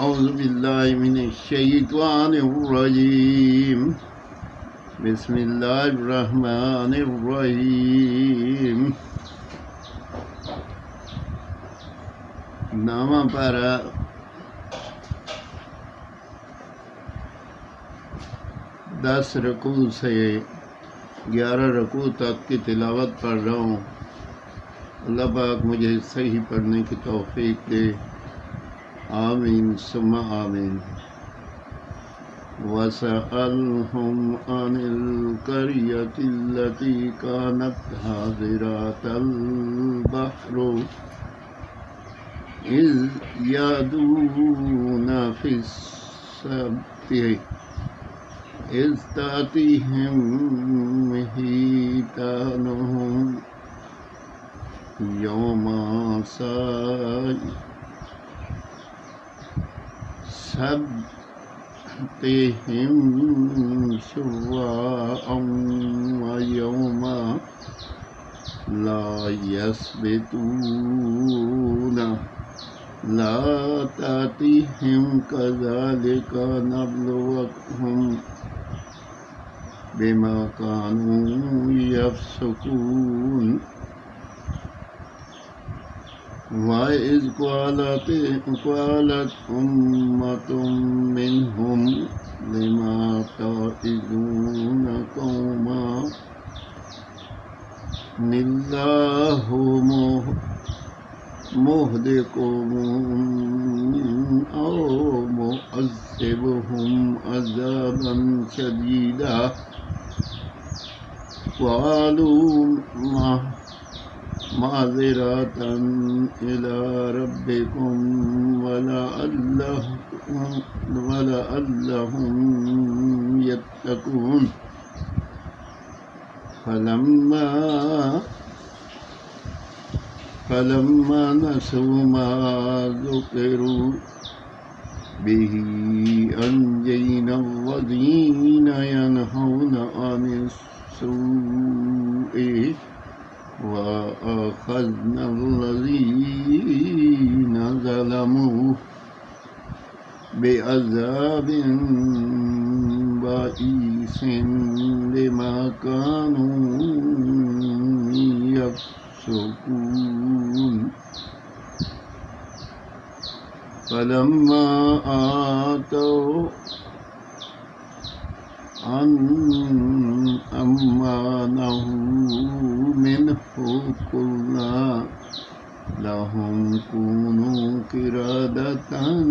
أعوذ بالله من الشيطان الرجيم بسم الله الرحمن الرحيم नामा पारा 10 रकू से 11 रकू तक की तिलावत पढ़ रहा हूँ। अल्लाह पाक मुझे सही पढ़ने की तौफीक दे। आमीन सुम्मा आमीन। वसअलहुम अनिल क़रियतिल्लती कानत हाज़िरतल बहर इज़ यदूना फ़िस्सब्ति इज़ तातिहिम हितानुहुम यौमा सब्तिहिम शुर्राअन व यौमा ला यस्बितूना ला तातिहिम कज़ालिका नब्लुवहुम बिमा कानू यफ़्सुकून। वइज़ क़ालत उम्मतुम मिनहुम लिमा ताइज़ूना क़ौमनिल्लाहु मुहलिकुहुम औ मुअज़्ज़िबुहुम अज़ाबन शदीदा। क़ालू माज़िरतन इला रब्बिकुम वलअल्लहुम यत्तकून। फलम्मा नसू मा ज़ुकिरू बिही अंजयना अल्लज़ीना यनहौना अनिस्सूइ वअख़ज़ना अल्लज़ीना ज़लमू बिअज़ाबिन बईसिन बिमा कानू यफ़्सुकून। फलम्मा आतौ अम्मा नहू मिन्हु क़ुल्ना लहुम कूनू क़िरदतन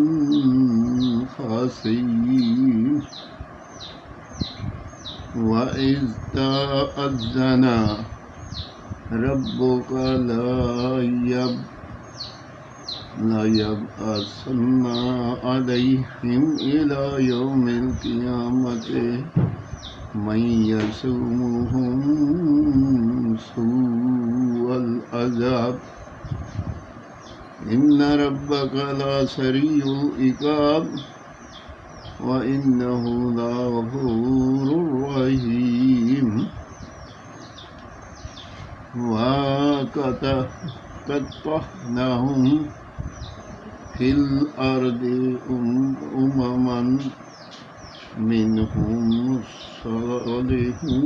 ख़ासिईन। वइज़ तअज़्ज़ना रब्बुका लयबअसन्ना अलैहिम इला यौमिल क़ियामति मन यसुमुहुम सूअल अज़ाब। इन्ना रब्बका लसरीउल इक़ाब व इन्नहु लग़फूरुर रहीम। वक़त्तअनाहुम फिल अर्दि उममन मिनहुम सालिहून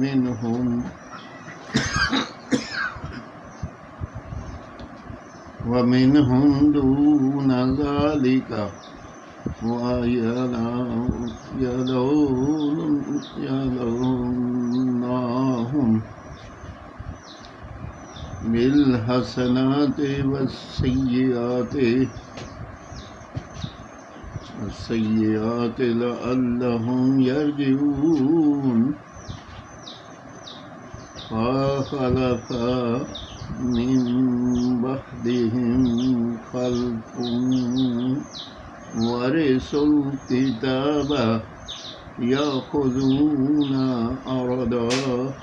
मिनहुम व मिनहुम दून ज़ालिका वयलौनाहुम बिलहसनाति वस्सय्यिआति लअल्लहुम यरजिऊन। फ़ख़लफ़ मिन बअदिहिम ख़ल्फ़ुन वरिसुल किताब यअख़ुज़ूना अरदा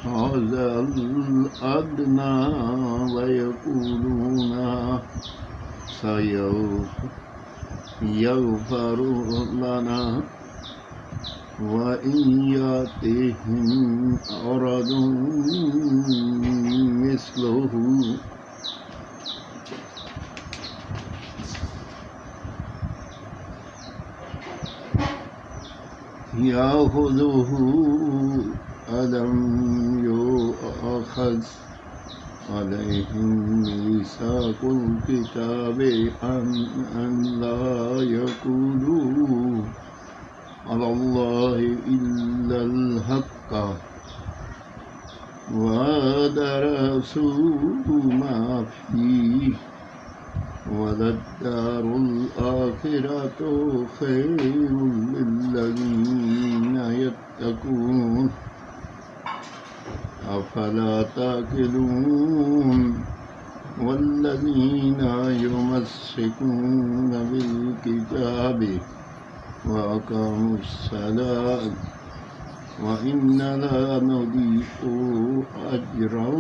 हाज़ल अदना वयक़ूलूना सयग़फ़रु लना वइन यातिहिम अरदुन मिस्लुहु याखुज़ुहु अलम युअख़ज़ अलैहिम मीसाकुल किताबि अन ला यक़ूलू अलल्लाहि इल्लल हक़्क़ वदरसू मा फ़ीहि वलद्दारुल आखिरतु खैरुल लिल्लज़ीना यत्तक़ून अफ़ला ताक़िलून वल्लज़ीना युमस्सिकून बिल्किताबि वअक़ामुस्सलात वइन्ना ला नुज़ीअु अज्रल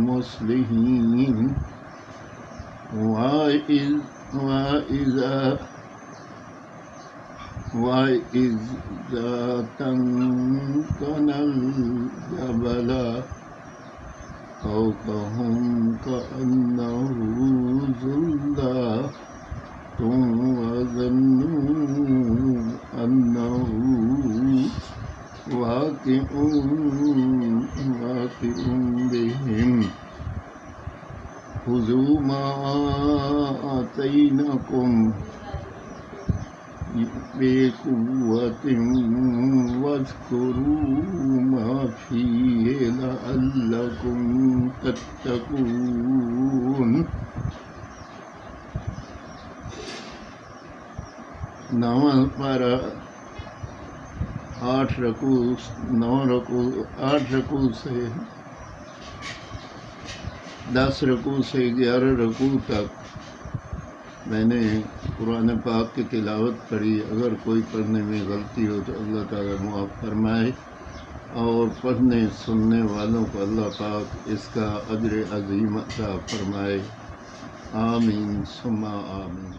मुस्लिहीन वइज़ा तनकनल जबल फ़ौक़हुम कअन्नहु ज़ुल्लतुन वज़न्नु अन्नहु वाक़िउन बिहिम ख़ुज़ू मा आतैनाकुम बिक़ुव्वतिन वज़्कुरू मा फ़ीहि लअल्लकुम तत्तक़ून। नमाज़ पर 8 रकू से 10 रकू से 11 रकू तक मैंने कुरान पाक की तिलावत पढ़ी। अगर कोई पढ़ने में गलती हो तो अल्लाह ताला मुआफ़ फरमाए और पढ़ने सुनने वालों को अल्लाह पाक इसका अजर अज़ीम अता फरमाए। आमीन सुम्मा आमीन।